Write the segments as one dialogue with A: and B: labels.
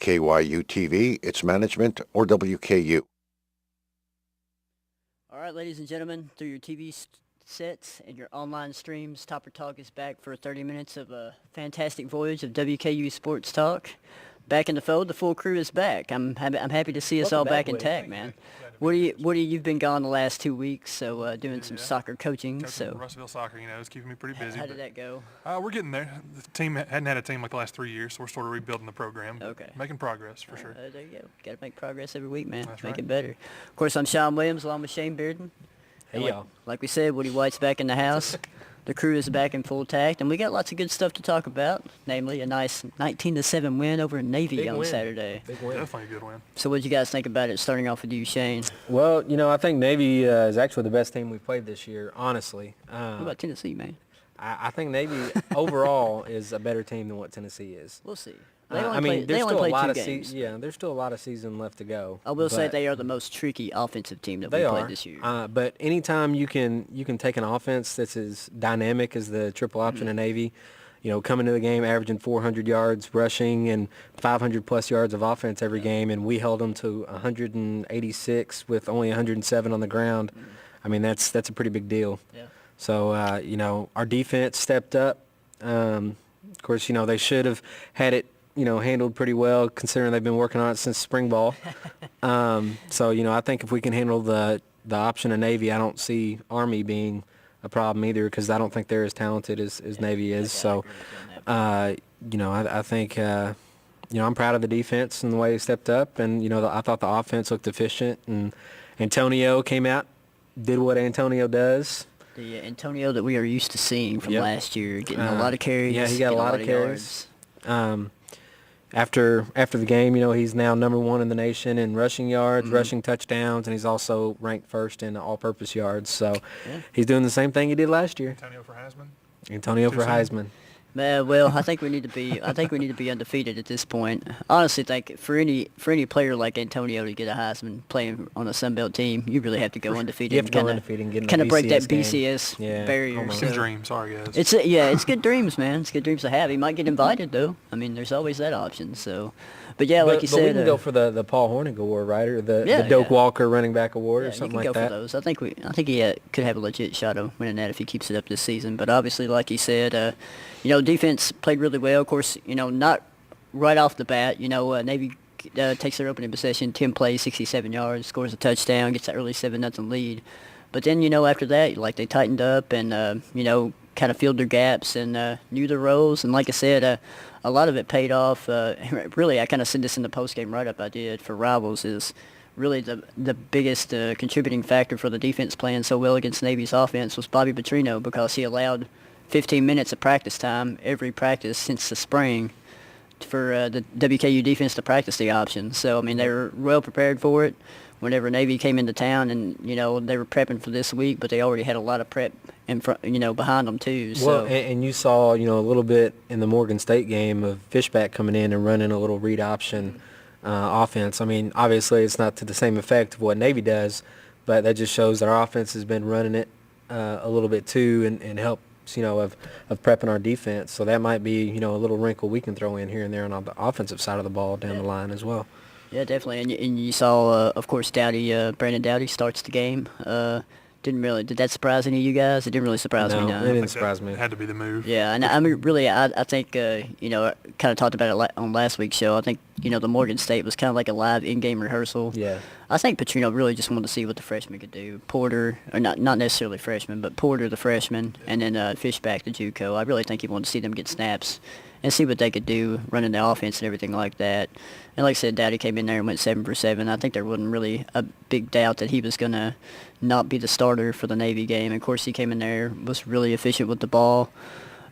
A: KYU-TV, its management, or WKU.
B: All right, ladies and gentlemen, through your TV sets and your online streams, TopperTalk is back for 30 minutes of a fantastic voyage of WKU Sports Talk. Back in the fold, the full crew is back. I'm happy to see us all back intact, man. Woody, you've been gone the last 2 weeks, so doing some soccer coaching.
C: Coaching Russellville soccer, it's keeping me pretty busy.
B: How did that go?
C: We're getting there. The team hadn't had a team like the last 3 years, so we're sort of rebuilding the program.
B: Okay.
C: Making progress for sure.
B: There you go. Got to make progress every week, man.
C: That's
B: Make
C: right.
B: it better. Of course, I'm Sean Williams, along with Shane Bearden.
D: Hey, y'all.
B: Like we said, Woody White's back in the house. The crew is back in full tact, and we got lots of good stuff to talk about, namely a nice 19-7 win over Navy
D: Big
B: on
D: win.
B: Saturday.
D: Big win.
C: Definitely a good win.
B: So what did you guys think about it, starting off with you, Shane?
D: Well, I think Navy is actually the best team we've played this year, honestly.
B: What about Tennessee, man?
D: I think Navy overall is a better team than what Tennessee is.
B: We'll see.
D: There's
B: they only
D: still a
B: played
D: lot
B: 2
D: of
B: games.
D: there's still a lot of season left to go.
B: I will say
D: but
B: they are the most tricky offensive team that we
D: they
B: played
D: are.
B: this year.
D: But anytime you can take an offense that's as dynamic as the triple option in Navy, coming to the game averaging 400 yards rushing and 500 plus yards of offense every game, and we held them to 186 with only 107 on the ground. I mean, that's a pretty big deal.
B: Yeah.
D: So, our defense stepped up. Of course, they should have had it, handled pretty well considering they've been working on it since spring ball. So, I think if we can handle the option of Navy, I don't see Army being a problem either because I don't think they're as talented as Navy is. So, I think, I'm proud of the defense and the way they stepped up. And, I thought the offense looked efficient. And Antonio came out, did what Antonio does.
B: The Antonio that we are used to seeing from
D: Yep.
B: last year, getting a lot of carries.
D: Yeah, he got a
B: getting
D: lot of
B: yards.
D: carries. After the game, he's now number 1 in the nation in rushing yards, rushing touchdowns, and he's also ranked first in all-purpose yards. So he's doing the same thing he did last year.
C: Antonio for Heisman.
D: Antonio for Heisman.
B: Well, I think we need to be. I think we need to be undefeated at this point. Honestly, think for any player like Antonio to get a Heisman playing on a Sunbelt team, you really have to go undefeated.
D: You have to go undefeated and get in the
B: kind of break that
D: BCS game.
B: BCS
D: Yeah,
B: barrier.
D: home run.
C: It's a dream. Sorry, guys.
B: It's good dreams, man. It's good dreams to have. He might get invited though. I mean, there's always that option. So, but yeah, like you
D: but
B: said,
D: we can go for the Paul Hornig Award, right, or the
B: Yeah,
D: Doak
B: yeah.
D: Walker running back award
B: yeah,
D: or something
B: you can
D: like
B: go
D: that.
B: for those. I think he could have a legit shot of winning that if he keeps it up this season. But obviously, like you said, defense played really well. Of course, not right off the bat. Navy takes their opening possession, 10 plays, 67 yards, scores a touchdown, gets that early 7-0 lead. But then, after that, they tightened up and, kind of filled their gaps and knew their roles. And like I said, a lot of it paid off. Really, I kind of said this in the post-game write-up I did for Rivals is really the biggest contributing factor for the defense playing so well against Navy's offense was Bobby Petrino because he allowed 15 minutes of practice time every practice since the spring for the WKU defense to practice the option. So, I mean, they were well prepared for it whenever Navy came into town, and, they were prepping for this week, but they already had a lot of prep in front, behind them too. So.
D: Well, and you saw, a little bit in the Morgan State game of Fishback coming in and running a little read option offense. I mean, obviously it's not to the same effect of what Navy does, but that just shows that our offense has been running it a little bit too and helps, of prepping our defense. So that might be, a little wrinkle we can throw in here and there on the offensive side of the ball down the line as well.
B: Yeah, definitely. And you saw, of course, Brandon Dowdy starts the game. Did that surprise any of you guys? It didn't really surprise me.
D: No, it didn't surprise me.
C: It had to be the move.
B: Yeah, and I mean, really, I think, kind of talked about it on last week's show. I think, the Morgan State was kind of like a live in-game rehearsal.
D: Yeah.
B: I think Petrino really just wanted to see what the freshmen could do. Porter, or not necessarily freshman, but Porter, the freshman, and then Fishback, the JUCO. I really think he wanted to see them get snaps and see what they could do running the offense and everything like that. And like I said, Dowdy came in there and went 7 for 7. I think there wasn't really a big doubt that he was going to not be the starter for the Navy game. Of course, he came in there, was really efficient with the ball.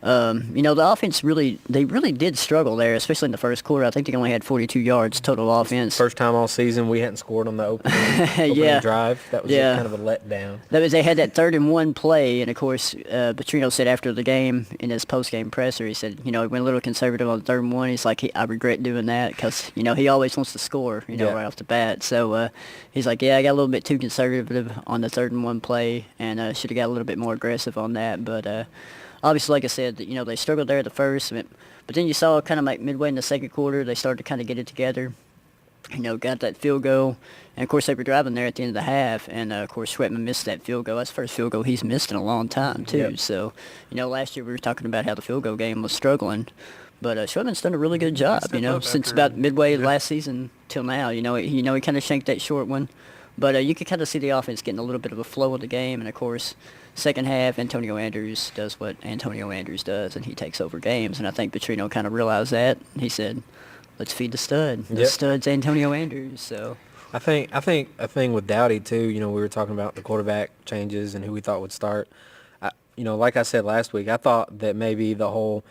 B: The offense really did struggle there, especially in the first quarter. I think they only had 42 yards total offense.
D: First time all season we hadn't scored on the opening drive. That was kind of a letdown.
B: They had that 3rd and 1 play, and of course, Petrino said after the game in his post-game presser, he said, he went a little conservative on the 3rd and 1. He's like, I regret doing that because, he always wants to score, right off the bat. So he's like, I got a little bit too conservative on the 3rd and 1 play and should have got a little bit more aggressive on that, but. obviously, like I said, they struggled there at the first, but then you saw kind of like midway in the second quarter, they started to kind of get it together. Got that field goal. And, of course, they were driving there at the end of the half. And, of course, Schwetman missed that field goal. That's the first field goal he's missed in a long time, too.
D: Yep.
B: So, last year we were talking about how the field goal game was struggling. But Schwetman's done a really good job, since about midway last season till now. He kind of shanked that short one. But you could kind of see the offense getting a little bit of a flow of the game. And, of course, second half, Antonio Andrews does what Antonio Andrews does, and he takes over games. And I think Petrino kind of realized that. He said, let's feed the stud. The stud's Antonio Andrews. So
D: I think a thing with Dowdy too. We were talking about the quarterback changes and who we thought would start. Like I said last week, I thought that maybe the whole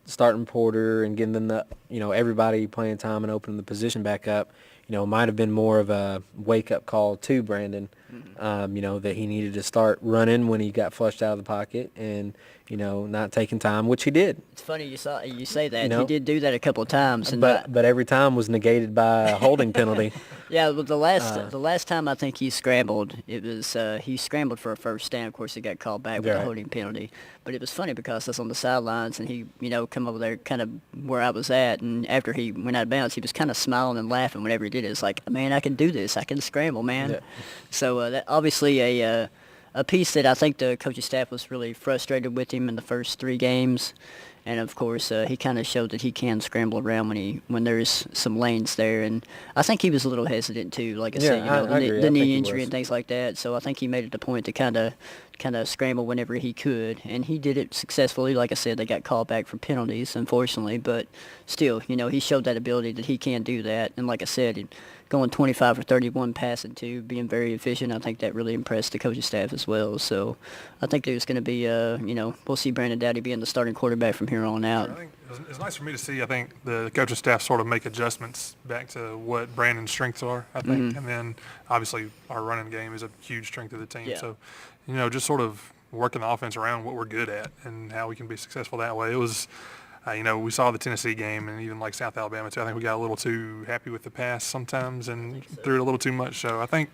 D: starting Porter and getting them the everybody playing time and opening the position back up. Might have been more of a wake-up call to Brandon, that he needed to start running when he got flushed out of the pocket and, not taking time, which he did.
B: it's funny you say that. He did do that a couple of times. And
D: But every time was negated by a holding penalty.
B: yeah, but the last time I think he scrambled, it was he scrambled for a first down. Of course, he got called back with a holding penalty. But it was funny because I was on the sidelines and he, come over there kind of where I was at. And after he went out of bounds, he was kind of smiling and laughing whenever he did it. It's like, man, I can do this. I can scramble, man. Yeah. So that obviously a piece that I think the coaching staff was really frustrated with him in the first 3 games. And, of course, he kind of showed that he can scramble around when there's some lanes there. And I think he was a little hesitant, too. Like I said, the knee injury and things like that. So I think he made it a point to kind of scramble whenever he could. And he did it successfully. Like I said, they got called back for penalties, unfortunately. But still, he showed that ability that he can do that. And like I said, going 25 for 31 passing, too, being very efficient, I think that really impressed the coaching staff as well. So I think there's going to be, we'll see Brandon Dowdy being the starting quarterback from here on out.
C: I think it's nice for me to see, I think, the coaching staff sort of make adjustments back to what Brandon's strengths are, I think. And then, obviously, our running game is a huge strength of the team.
B: Yeah.
C: So, just sort of working the offense around what we're good at and how we can be successful that way. It was, we saw the Tennessee game and even like South Alabama, too. I think we got a little too happy with the pass sometimes and threw it a little too much. So I think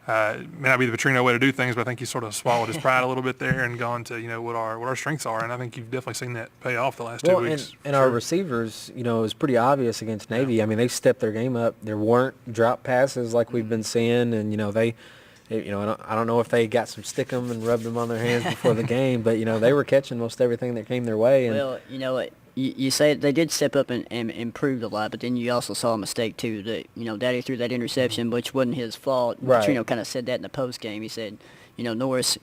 C: it may not be the Petrino way to do things, but I think he sort of swallowed his pride a little bit there and gone to, what our strengths are. And I think you've definitely seen that pay off the last 2 weeks.
D: And our receivers, it was pretty obvious against Navy. I mean, they stepped their game up. There weren't drop passes like we've been seeing. And, I don't know if they got some stickum and rubbed them on their hands before the game, but, they were catching most everything that came their way. And,
B: well, you say they did step up and improved a lot, but then you also saw a mistake, too, that, Daddy threw that interception, which wasn't his fault.
D: Right.
B: Petrino kind of said that in the post game. He said, Norris,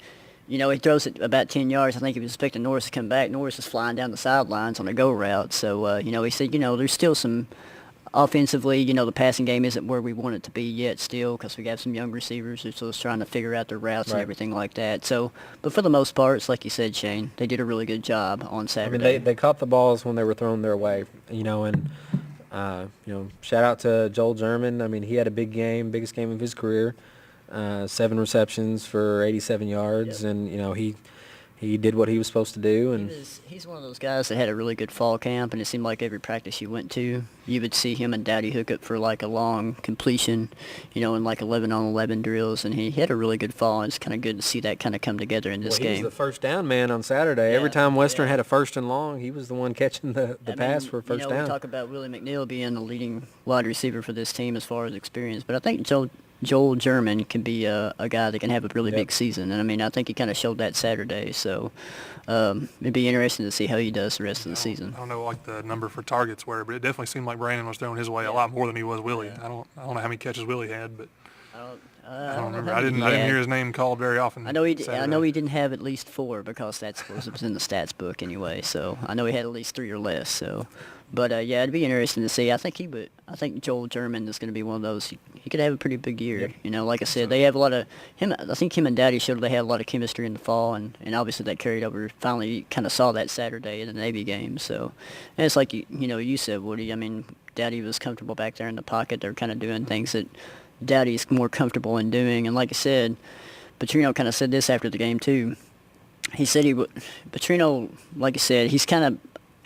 B: he throws it about 10 yards. I think he was expecting Norris to come back. Norris is flying down the sidelines on a go route. So, he said, there's still some offensively, the passing game isn't where we want it to be yet still because we got some young receivers who are still trying to figure out their routes and everything like that. So, but for the most part, it's like you said, Shane, they did a really good job on Saturday.
D: I mean, they caught the balls when they were thrown their way, and, shout out to Joel German. I mean, he had a big game, biggest game of his career, 7 receptions for 87 yards, and, he did what he was supposed to do. And
B: he's one of those guys that had a really good fall camp, and it seemed like every practice you went to, you would see him and Dowdy hook up for like a long completion, in like 11-on-11 drills, and he had a really good fall, and it's kind of good to see that kind of come together in this game.
D: He was the first down man on Saturday.
B: Yeah,
D: every time Western had a first and long, he was the one catching the pass for first down.
B: We talk about Willie McNeil being the leading wide receiver for this team as far as experience, but I think Joel German can be a guy that can have a really big season. And, I think he kind of showed that Saturday. So it'd be interesting to see how he does the rest of the season.
C: I don't know like the number for targets were, but it definitely seemed like Brandon was throwing his way a lot more than he was Willie. I don't know how many catches Willie had, but I don't remember. I didn't hear his name called very often.
B: I know he didn't have at least 4 because that's what was in the stats book anyway. So I know he had at least 3 or less. So. But, it'd be interesting to see. I think Joel German is going to be one of those. He could have a pretty big year.
D: Yep.
B: Like I said, they have a lot of him. I think him and Daddy showed they had a lot of chemistry in the fall, and obviously that carried over. Finally, you kind of saw that Saturday in the Navy game. So, and it's like, you said, Woody. I mean, Daddy was comfortable back there in the pocket. They're kind of doing things that Daddy's more comfortable in doing. And like I said, Petrino kind of said this after the game, too. He said Petrino, like I said, he's kind of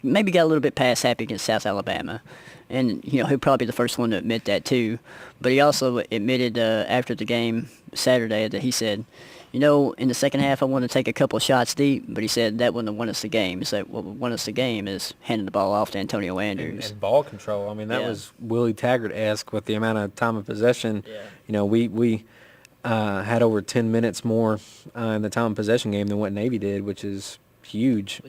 B: maybe got a little bit pass happy against South Alabama. And, he'll probably be the first one to admit that too. But he also admitted after the game Saturday that he said, in the second half I want to take a couple shots deep, but he said that wouldn't have won us the game. He said what won us the game is handing the ball off to Antonio Andrews.
D: And ball control. I mean, that was Willie Taggart-esque with the amount of time of possession. Yeah. We had over 10 minutes more in the time of possession game than what Navy did, which is huge.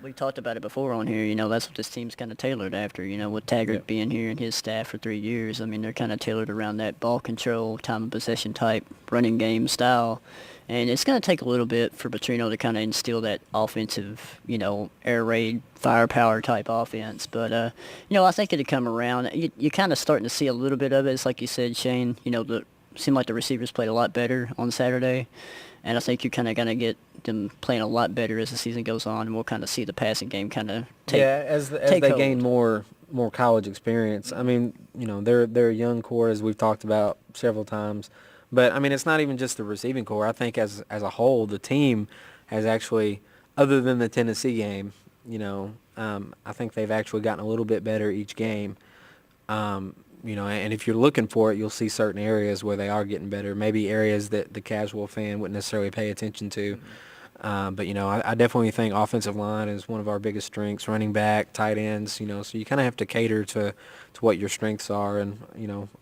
B: We talked about it before on here. That's what this team's kind of tailored after. With Taggart being here and his staff for 3 years, I mean, they're kind of tailored around that ball control, time of possession type, running game style. And it's going to take a little bit for Petrino to kind of instill that offensive, air raid, firepower type offense. But, I think it'll come around. You're kind of starting to see a little bit of it. It's like you said, Shane, seemed like the receivers played a lot better on Saturday. And I think you're kind of going to get them playing a lot better as the season goes on, and we'll kind of see the passing game kind of take
D: as they gain more college experience. I mean, they're a young core, as we've talked about several times. But, I mean, it's not even just the receiving core. I think as a whole, the team has actually, other than the Tennessee game, I think they've actually gotten a little bit better each game. And if you're looking for it, you'll see certain areas where they are getting better, maybe areas that the casual fan wouldn't necessarily pay attention to. But, I definitely think offensive line is one of our biggest strengths, running back, tight ends, so you kind of have to cater to what your strengths are. And,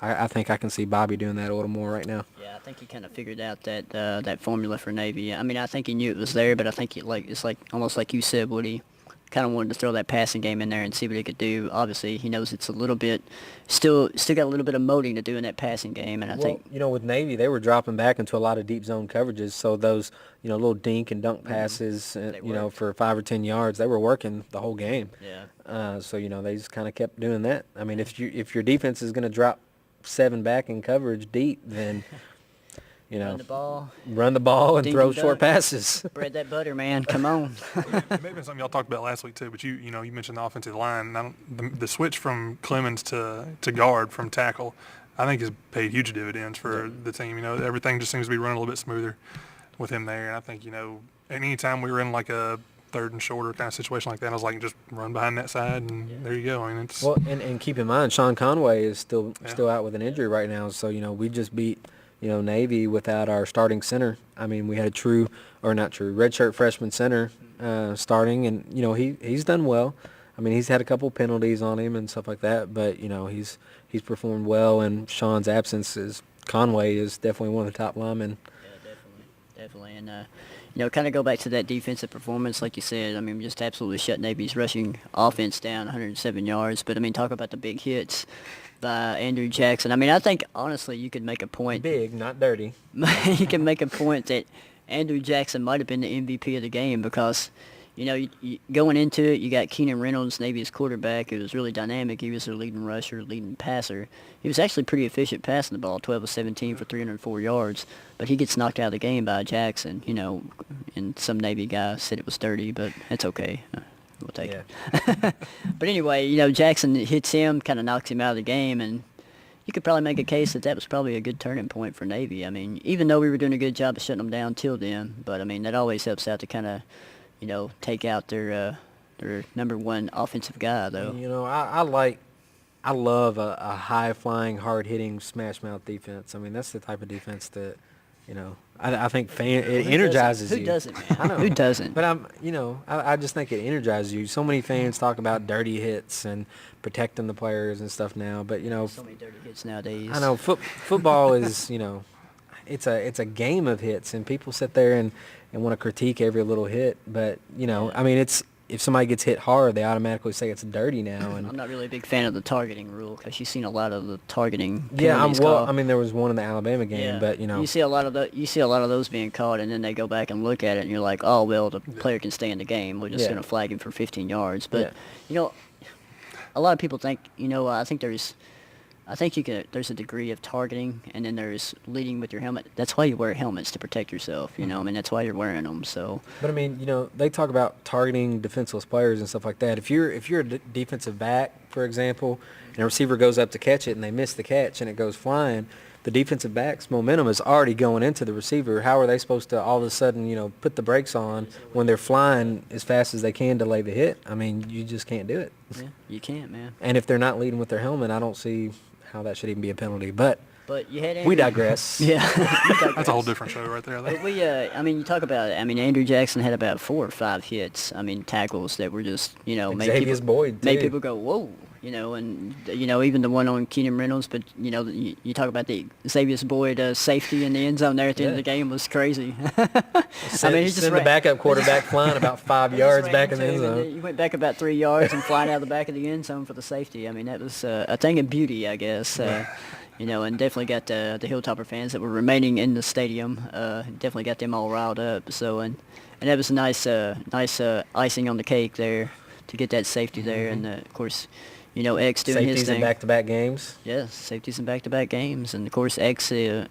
D: I think I can see Bobby doing that a little more right now.
B: Yeah, I think he kind of figured out that formula for Navy. I mean, I think he knew it was there, but I think it's almost like you said, Woody. Kind of wanted to throw that passing game in there and see what he could do. Obviously, he knows it's a little bit still got a little bit of molding to do in that passing game, and I think
D: with Navy they were dropping back into a lot of deep zone coverages, so those little dink and dunk passes, for 5 or 10 yards, they were working the whole game.
B: Yeah.
D: So they just kind of kept doing that. I mean, if your defense is going to drop 7 back in coverage deep, then run the ball and throw short passes.
B: Spread that butter, man. Come on.
C: Maybe something y'all talked about last week too, but you mentioned the offensive line. The switch from Clemens to guard from tackle, I think has paid huge dividends for the team. Everything just seems to be running a little bit smoother with him there. And I think any time we were in like a third and shorter kind of situation like that, I was like, just run behind that side, and there you go. I mean, it's
D: and keep in mind, Sean Conway is still out with an injury right now. So we just beat Navy without our starting center. I mean, we had a redshirt freshman center starting, and he's done well. I mean, he's had a couple penalties on him and stuff like that, but he's performed well. And Sean's absence Conway is definitely one of the top linemen.
B: Yeah, definitely. And kind of go back to that defensive performance, like you said. I mean, just absolutely shut Navy's rushing offense down, 107 yards. But I mean, talk about the big hits by Andrew Jackson. I mean, I think, honestly, you could make a point.
D: Big, not dirty.
B: You can make a point that Andrew Jackson might have been the MVP of the game because, going into it, you got Keenan Reynolds, Navy's quarterback. It was really dynamic. He was their leading rusher, leading passer. He was actually pretty efficient passing the ball, 12 of 17 for 304 yards. But he gets knocked out of the game by Jackson, and some Navy guy said it was dirty, but that's okay. We'll take it. But anyway, Jackson hits him, kind of knocks him out of the game, and you could probably make a case that was probably a good turning point for Navy. I mean, even though we were doing a good job of shutting them down till then, but I mean, that always helps out to kind of, take out their number one offensive guy, though.
D: I love a high-flying, hard-hitting, smash-mouth defense. I mean, that's the type of defense that, I think it energizes you.
B: Who doesn't, man?
D: I know.
B: Who doesn't?
D: But I just think it energizes you. So many fans talk about dirty hits and protecting the players and stuff now, but
B: so many dirty hits nowadays.
D: I know football is it's a game of hits, and people sit there and want to critique every little hit. But I mean, if somebody gets hit hard, they automatically say it's dirty now. And
B: I'm not really a big fan of the targeting rule because you've seen a lot of the targeting.
D: I mean, there was one in the Alabama game, but
B: you see a lot of those being called, and then they go back and look at it, and you're like, oh well, the player can stay in the game. We're just going to flag him for 15 yards. But a lot of people think there's a degree of targeting, and then there's leading with your helmet. That's why you wear helmets, to protect yourself, I mean, that's why you're wearing them, so.
D: But I mean, they talk about targeting defenseless players and stuff like that. If you're a defensive back, for example, and a receiver goes up to catch it and they miss the catch and it goes flying, the defensive back's momentum is already going into the receiver. How are they supposed to all of a sudden, put the brakes on when they're flying as fast as they can to lay the hit? I mean, you just can't do it.
B: Yeah, you can't, man.
D: And if they're not leading with their helmet, I don't see how that should even be a penalty. But
B: you had
D: we digress.
B: Yeah.
C: That's a whole different show right there.
B: But you talk about, Andrew Jackson had about 4 or 5 hits, tackles that were just,
D: Xavier's Boyd,
B: made
D: too.
B: people go, whoa, and, even the one on Keenan Reynolds, but, you talk about the Xavier's Boyd safety in the end zone there at the end of the game was crazy.
D: He sent the backup quarterback flying about 5 yards back in the end zone.
B: He went back about 3 yards and flying out of the back of the end zone for the safety. That was a thing of beauty, I guess. And definitely got the Hilltopper fans that were remaining in the stadium. Definitely got them all riled up. So and that was a nice icing on the cake there to get that safety there. And of course, X doing
D: Safeties
B: his thing.
D: in back-to-back games.
B: Yes, safeties in back-to-back games, and of course X Xavier,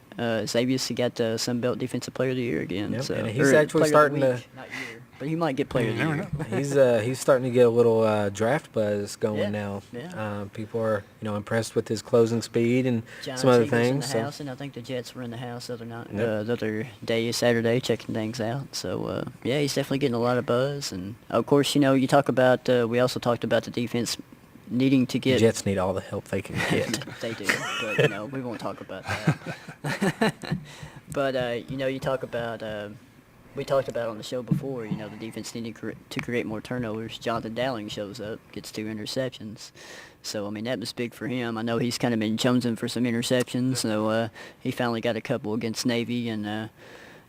B: he got Sun Belt Defensive Player of the Year again.
D: Yep.
B: So,
D: And he's actually starting to.
B: Not year, but he might get Player of the Year.
D: He's starting to get a little draft buzz going now.
B: Yeah.
D: People are impressed with his closing speed and
B: Giants,
D: some other
B: Eagles
D: things.
B: in the
D: So.
B: house, and I think the Jets were in the house the other night,
D: Yep.
B: the other day, Saturday, checking things out. So he's definitely getting a lot of buzz, and of course, you talk about. We also talked about the defense needing to get.
D: The Jets need all the help they can get.
B: They do, but we won't talk about that. But you talk about. We talked about on the show before, the defense needing to create more turnovers. Jonathan Dowling shows up, gets 2 interceptions. So, that was big for him. I know he's kind of been jonesing for some interceptions, so he finally got a couple against Navy and,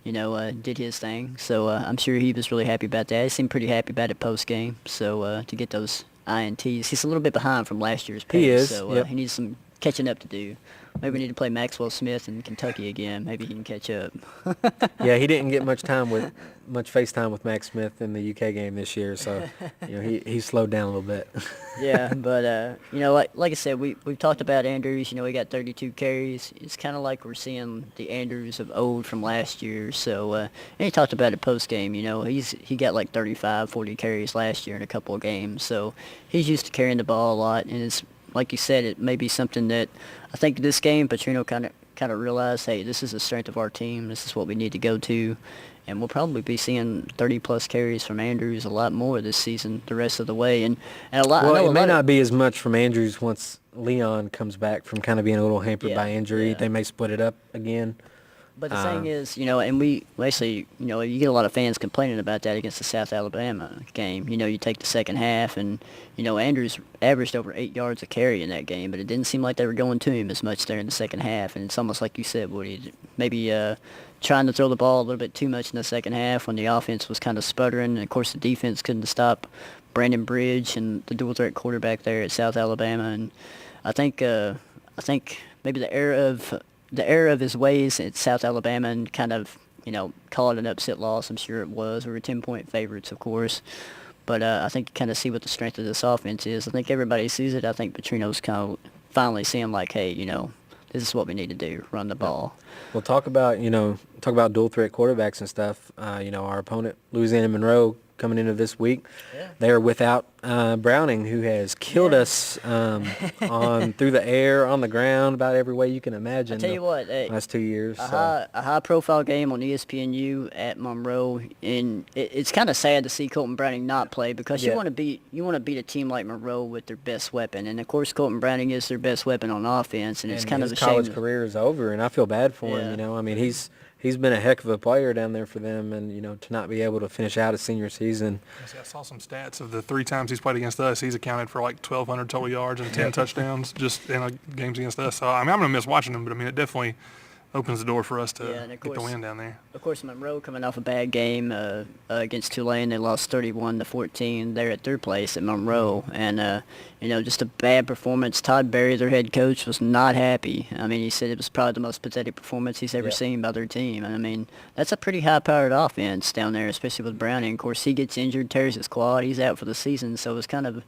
B: did his thing. So I'm sure he was really happy about that. He seemed pretty happy about it post-game. So to get those INTs, he's a little bit behind from last year's pace.
D: He is,
B: So
D: yep.
B: he needs some catching up to do. Maybe we need to play Maxwell Smith in Kentucky again. Maybe he can catch up.
D: Yeah, he didn't get much face time with Max Smith in the UK game this year, so he slowed down a little bit.
B: Yeah, but like I said, we've talked about Andrews. He got 32 carries. It's kind of like we're seeing the Andrews of old from last year. So and he talked about it post game. He got like 35, 40 carries last year in a couple of games. So he's used to carrying the ball a lot, and it's like you said, it may be something that I think this game Petrino kind of realized, hey, this is the strength of our team. This is what we need to go to. And we'll probably be seeing 30-plus carries from Andrews a lot more this season the rest of the way. And a lot.
D: Well,
B: I know
D: it
B: a
D: may
B: lot
D: not be as much from Andrews once Leon comes back from kind of being a little hampered by injury.
B: Yeah.
D: They may split it up again.
B: But the thing is, and we basically, you get a lot of fans complaining about that against the South Alabama game. You take the second half, and, Andrews averaged over 8 yards a carry in that game, but it didn't seem like they were going to him as much there in the second half. And it's almost like you said, Woody, maybe trying to throw the ball a little bit too much in the second half when the offense was kind of sputtering. And, of course, the defense couldn't stop Brandon Bridge and the dual-threat quarterback there at South Alabama. And I think maybe the error of his ways at South Alabama and kind of, call it an upset loss. I'm sure it was. We were 10-point favorites, of course. But I think you kind of see what the strength of this offense is. I think everybody sees it. I think Petrino's kind of finally seeing like, hey, this is what we need to do, run the ball.
D: Well, talk about dual threat quarterbacks and stuff. Our opponent, Louisiana Monroe, coming into this week, they're without Browning, who has killed us on through the air, on the ground, about every way you can imagine.
B: I tell you what,
D: last 2 years.
B: A high-profile game on ESPNU at Monroe, and it's kind of sad to see Colton Browning not play because you want to beat a team like Monroe with their best weapon, and of course Colton Browning is their best weapon on offense, and it's kind of a shame.
D: His college career is over, and I feel bad for him. He's been a heck of a player down there for them, and to not be able to finish out his senior season.
C: I saw some stats of the 3 times he's played against us. He's accounted for like 1,200 total yards and 10 touchdowns just in games against us. So I'm going to miss watching him, but it definitely opens the door for us to get the win down there.
B: Of course, Monroe coming off a bad game against Tulane. They lost 31-14. They're at third place at Monroe. And, just a bad performance. Todd Berry, their head coach, was not happy. He said it was probably the most pathetic performance he's ever seen by their team. And, that's a pretty high-powered offense down there, especially with Browning. Of course, he gets injured, tears his quad. He's out for the season, so it's kind of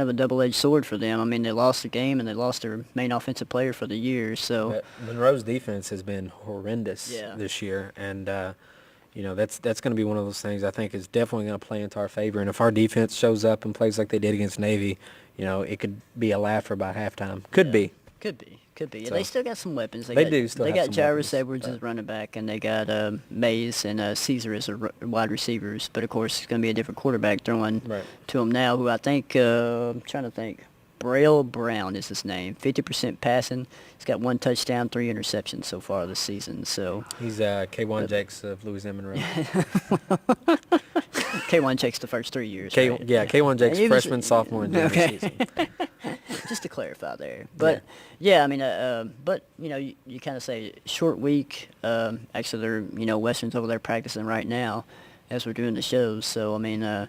B: a double-edged sword for them. They lost the game and they lost their main offensive player for the year. So
D: Monroe's defense has been horrendous this year, and that's going to be one of those things I think is definitely going to play into our favor. And if our defense shows up and plays like they did against Navy, it could be a laugh for about halftime. Could be.
B: Could be.
D: So-
B: They still got some weapons.
D: They do still
B: They
D: have
B: got
D: some
B: Jairus
D: weapons,
B: Edwards
D: but-
B: as running back, and they got Mays and Caesar as wide receivers. But of course, it's going to be a different quarterback throwing
D: Right.
B: to him now. Who I think I'm trying to think. Braille Brown is his name. 50% passing. He's got 1 touchdown, 3 interceptions so far this season. So
D: He's K1 Jakes of Louisiana Monroe.
B: K1 checks the first 3 years.
D: K,
B: right?
D: yeah, K1 Jakes,
B: He was-
D: freshman, sophomore, and junior
B: Okay.
D: season.
B: Just to clarify there. But yeah, I mean, but you kind of say short week. Actually, they're Western's over there practicing right now as we're doing the shows. So I mean,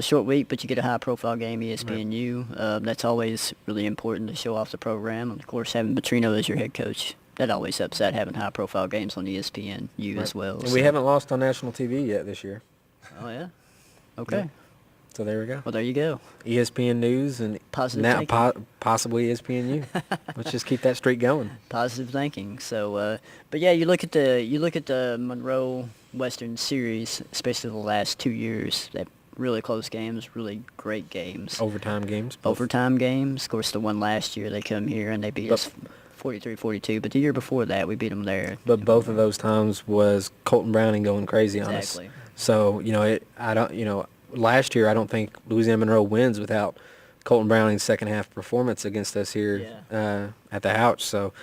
B: short week, but you get a high-profile game, ESPNU. That's always really important to show off the program. And of course, having Petrino as your head coach, that always helps out having high-profile games on ESPNU as well.
D: And we haven't lost on national TV yet this year.
B: Oh yeah. Okay.
D: Yeah. So there we go.
B: Well, there you go.
D: ESPN News and
B: Positive
D: now
B: thinking.
D: possibly ESPNU. Let's just keep that streak going.
B: Positive thinking. So, but yeah, you look at the Monroe Western series, especially the last 2 years. That really close games, really great games.
D: Overtime games.
B: Overtime games. Of course, the one last year they come here and they beat us 43-42. But the year before that, we beat them there.
D: But both of those times was Colton Browning going crazy on us.
B: Exactly.
D: So last year I don't think Louisiana Monroe wins without Colton Browning's second half performance against us here at the Houch. So,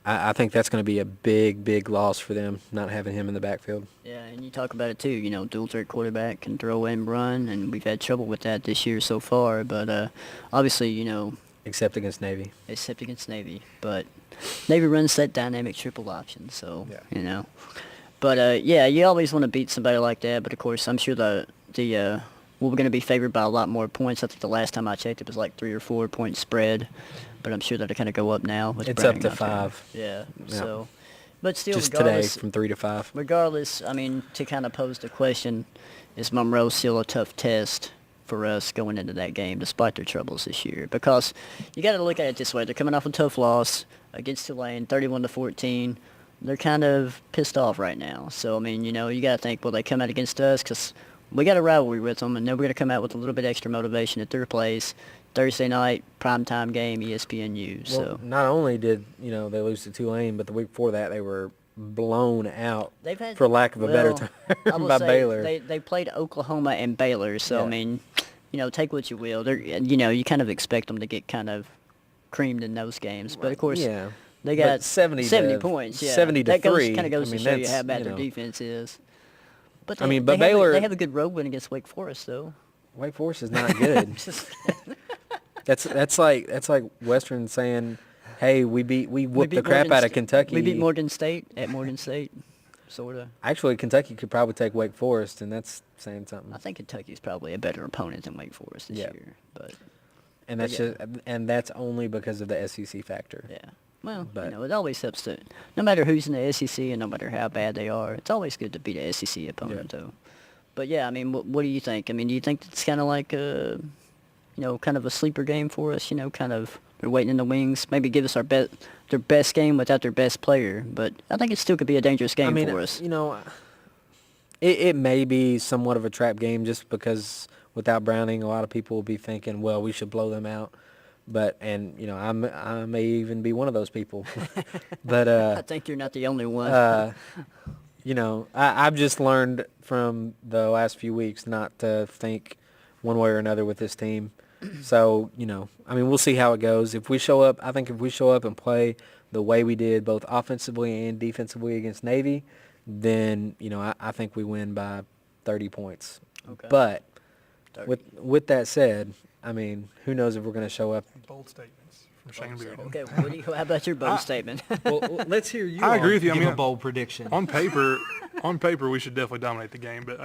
D: I think that's going to be a big loss for them not having him in the backfield.
B: Yeah, and you talk about it too. Dual threat quarterback can throw and run, and we've had trouble with that this year so far. But obviously,
D: Except against Navy.
B: except against Navy. But Navy runs that dynamic triple option, so But yeah, you always want to beat somebody like that. But of course, I'm sure we're going to be favored by a lot more points. I think the last time I checked, it was like 3 or 4 point spread. But I'm sure that'll kind of go up now. With
D: It's up
B: Browning
D: to
B: out there.
D: 5.
B: Yeah.
D: Yeah.
B: So, but still,
D: Just today
B: regardless,
D: from 3 to 5.
B: regardless, I mean, to kind of pose the question, is Monroe still a tough test for us going into that game, despite their troubles this year? Because you got to look at it this way: they're coming off a tough loss against Tulane, 31-14. They're kind of pissed off right now. So I mean, you got to think, well, they come out against us because we got a rivalry with them, and then we're going to come out with a little bit extra motivation at their place. Thursday night, primetime game, ESPNU. So
D: Well, not only did they lose to Tulane, but the week before that they were blown out,
B: they've had,
D: for lack of a better term,
B: I will
D: by
B: say
D: Baylor.
B: They played Oklahoma and Baylor, so
D: Yeah.
B: I mean, take what you will. They're you kind of expect them to get kind of creamed in those games, but of course
D: Yeah.
B: they
D: But
B: got
D: 70
B: points. Yeah,
D: 70 to
B: that goes,
D: 3.
B: kind of goes
D: I
B: to
D: mean,
B: show you
D: that's,
B: how bad their
D: know.
B: defense is. But
D: I mean, but
B: they have
D: Baylor-
B: they have a good road win against Wake Forest, though.
D: Wake Forest is not good.
B: Just-
D: That's like Western saying, "Hey, we whooped the crap
B: Morgan
D: out of
B: Sta-
D: Kentucky."
B: We beat Morgan State at Morgan State, sort of.
D: Actually, Kentucky could probably take Wake Forest, and that's saying something.
B: I think Kentucky's probably a better opponent than Wake Forest this
D: Yeah.
B: year, but
D: And that's
B: yeah.
D: that's only because of the SEC factor.
B: yeah. Well,
D: But-
B: it always helps to, no matter who's in the SEC and no matter how bad they are, it's always good to beat a SEC opponent, though. But yeah, I mean, what do you think? I mean, do you think it's kind of like kind of a sleeper game for us? Kind of they're waiting in the wings. Maybe give us their best game without their best player, but I think it still could be a dangerous game
D: I mean,
B: for us.
D: It may be somewhat of a trap game just because without Browning, a lot of people will be thinking, well, we should blow them out. But I may even be one of those people. But
B: I think you're not the only one.
D: I've just learned from the last few weeks not to think one way or another with this team. So, we'll see how it goes. If we show up and play the way we did both offensively and defensively against Navy, then, I think we win by 30 points.
B: Okay.
D: But
B: 30.
D: with that said, who knows if we're going to show up.
C: Bold statements from Shane Bearden.
B: Okay, how about your bold statement?
E: Well, let's hear you.
C: I agree with you. I
E: Give
C: mean,
E: a bold prediction.
C: On paper, we should definitely dominate the game. But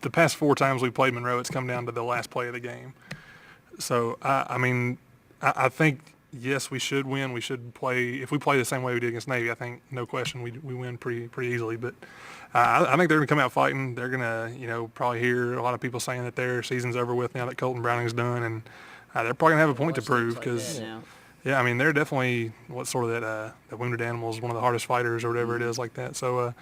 C: the past 4 times we played Monroe, it's come down to the last play of the game. So I think yes, we should win. We should play. If we play the same way we did against Navy, I think no question we win pretty easily. But I think they're going to come out fighting. They're going to probably hear a lot of people saying that their season's over with now that Colton Browning's done, and they're probably going to have a point to prove because. Yeah, they're definitely what sort of that wounded animal is one of the hardest fighters or whatever it is like that. So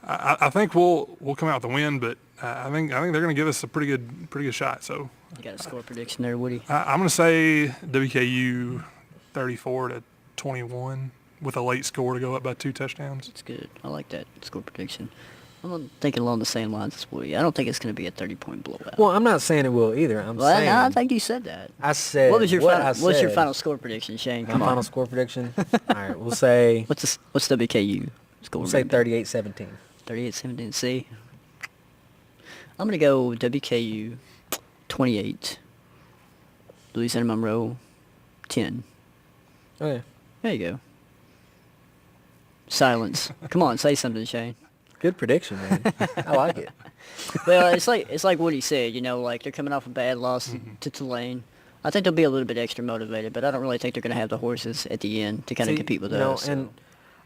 C: I think we'll come out with a win, but I think they're going to give us a pretty good shot. So
B: You got a score prediction there, Woody?
C: I'm going to say WKU 34-21 with a late score to go up by 2 touchdowns.
B: That's good. I like that score prediction. I'm thinking along the same lines as Woody. I don't think it's going to be a 30-point blowout.
D: Well, I'm not saying it will either. I'm saying.
B: No, I think you said that.
D: I said.
B: What was your
D: what
B: final?
D: I
B: What's your
D: said.
B: final score prediction, Shane?
D: My
B: Come on.
D: final score prediction? All right, we'll say.
B: What's WKU score?
D: We'll say 38-17.
B: 38-17. See, I'm gonna go WKU 28. Louisiana Monroe 10.
D: Okay.
B: There you go. Silence. Come on, say something, Shane.
D: Good prediction, man. I like it.
B: Well, it's like what he said. Like they're coming off a bad loss to Tulane. I think they'll be a little bit extra motivated, but I don't really think they're going to have the horses at the end to kind of
D: See,
B: compete with
D: you know,
B: us.
D: and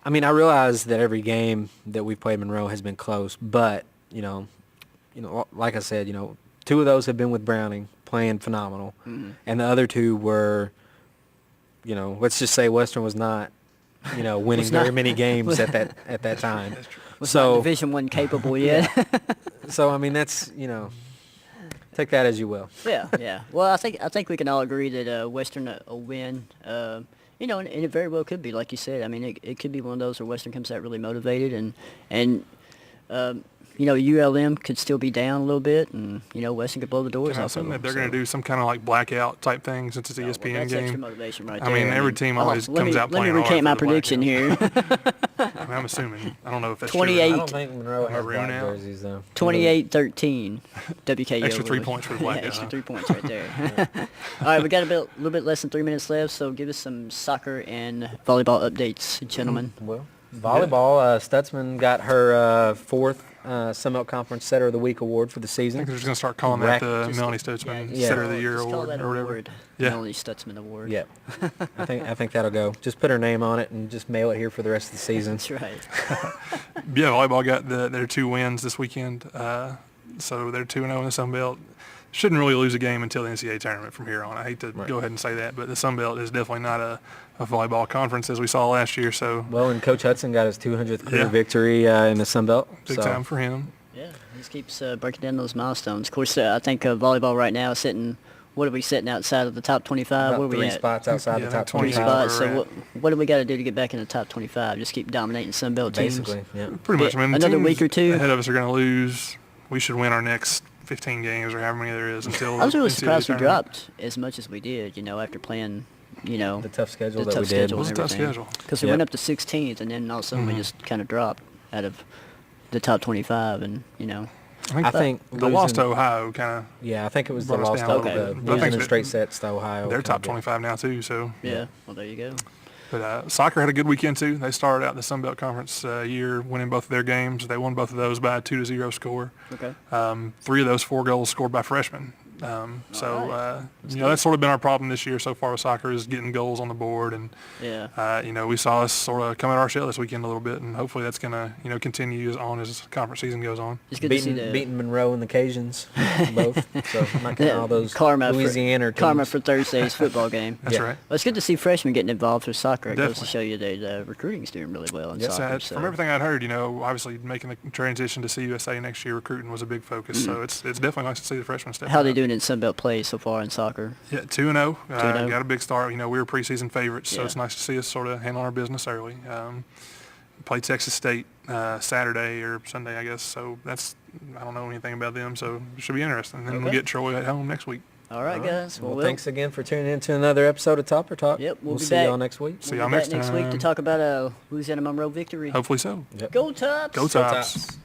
D: I mean, I realize that every game that we've played Monroe has been close, but you know, like I said, 2 of those have been with Browning playing phenomenal, and the other 2 were, let's just say Western was not, winning very many games at that time.
B: Was not Division I capable yet.
D: So I mean, that's take that as you will.
B: Yeah. Well, I think we can all agree that Western will win. And it very well could be, like you said. I mean, it could be one of those where Western comes out really motivated, and ULM could still be down a little bit, and Western could blow the doors
C: Can I
B: off of
C: assume
B: them.
C: that they're going to do some kind of like blackout type thing since it's a
B: Well,
C: ESPN
B: that's extra
C: game?
B: motivation right
C: I
B: there.
C: mean, every team always
B: let
C: comes
B: me,
C: out
B: Let me
C: playing hard
B: recant my
C: for the
B: prediction
C: blackout.
B: here.
C: I mean, I'm assuming. I don't know if that's
B: 28.
D: I
C: true.
D: don't think Monroe has
C: Maroon
D: black
C: out.
D: jerseys though.
B: 28-13, WKU.
C: Extra 3
B: over.
C: points for the
B: Yeah,
C: blackout,
B: extra
C: huh?
B: 3 points right there. All right, we got a little bit less than 3 minutes left, so give us some soccer and volleyball updates, gentlemen.
D: Well, volleyball, Stutzman got her 4th Sunbelt Conference Setter of the Week award for the
C: I
D: season.
C: think they're just going to start calling that the
B: Just-
C: Melanie Stutzman
D: yeah,
C: Setter of the Year
B: Just call
C: award
B: that
C: or whatever.
B: award.
C: Yeah.
B: Melanie Stutzman Award.
D: Yep. I think that'll go. Just put her name on it and just mail it here for the rest of the season.
B: That's right.
C: Yeah, volleyball got their 2 wins this weekend. So they're 2-0 in the Sun Belt. Shouldn't really lose a game until the NCAA tournament from here on. I hate to go ahead and say that, but the Sun Belt is definitely not a volleyball conference as we saw last year. So
D: Well, and Coach Hudson got his 200th career
C: Yeah.
D: victory in the Sun Belt.
C: big
D: so.
C: time for him.
B: Yeah, he just keeps breaking down those milestones. Of course, I think volleyball right now is sitting. What are we sitting outside of the top 25?
D: About
B: What are we
D: 3
B: at?
D: spots outside
C: Yeah,
D: the top
C: 20
B: Three
D: 25.
B: spots.
C: where
B: So
C: we're
B: what do we got to do to get back in the top 25? Just keep dominating Sun Belt teams.
D: Basically, yeah.
C: Pretty much. I mean, the
B: Another
C: teams
B: week or two?
C: ahead of us are going to lose. We should win our next 15 games or however many there is until
B: I was really
C: the NCAA
B: surprised we
C: tournament.
B: dropped as much as we did. After playing,
D: The tough schedule
B: the
D: that
B: tough
D: we did.
B: schedule
C: It was a
B: and
C: tough
B: everything.
C: schedule.
B: Because we
D: Yep.
B: went up to 16th, and then all of a sudden we just kind of dropped out of the top 25, and
D: I think
C: the loss to
D: losing-
C: Ohio kind of
D: Yeah, I think it was the
C: brought us
D: loss
C: down
D: to
C: a little
B: Okay.
C: bit.
D: the
C: But I
D: losing
C: think
D: in
C: that
D: straight sets to Ohio.
C: they're
D: kinda
C: top
D: did.
C: 25 now too. So,
B: yeah. Well, there you go.
C: but soccer had a good weekend too. They started out the Sun Belt Conference year winning both of their games. They won both of those by a 2-0 score.
B: Okay.
C: 3 of those 4 goals scored by freshmen. That's sort of been our problem this year so far with soccer is getting goals on the board. And,
B: Yeah.
C: we saw us sort of come out our shell this weekend a little bit, and hopefully that's going to, continue on as conference season goes on.
B: It's good to see
D: Beating Monroe and the Cajuns, both. So I'm not counting all those
B: karma
D: Louisiana teams.
B: karma for Thursday's football game.
C: That's
D: Yeah.
C: right.
B: Well, it's good to see freshmen getting involved with soccer. It goes to
C: Definitely.
B: show you that recruiting's doing really well in
C: Yes,
B: soccer. So.
C: from everything I'd heard, obviously making the transition to CUSA next year, recruiting was a big focus. So it's definitely nice to see the freshmen step
B: How
C: up.
B: they doing in Sun Belt play so far in soccer?
C: Yeah, 2-0.
B: 2-0.
C: Got a big start. We were preseason favorites, so
B: Yeah.
C: it's nice to see us sort of handle our business early. Played Texas State Saturday or Sunday, I guess. So I don't know anything about them, so it should be interesting. And then
B: Okay.
C: we'll get Troy at home next week.
B: All right, guys.
D: Well, thanks again for tuning in to another episode of Topper Talk.
B: Yep, we'll be
D: see
B: back.
D: y'all next week.
C: See
B: We'll
C: y'all
B: be back
C: next
B: next week to
C: time.
B: talk about a Louisiana Monroe victory.
C: Hopefully so.
D: Yep.
B: Go Tops!
C: Go Tops.
D: Tops.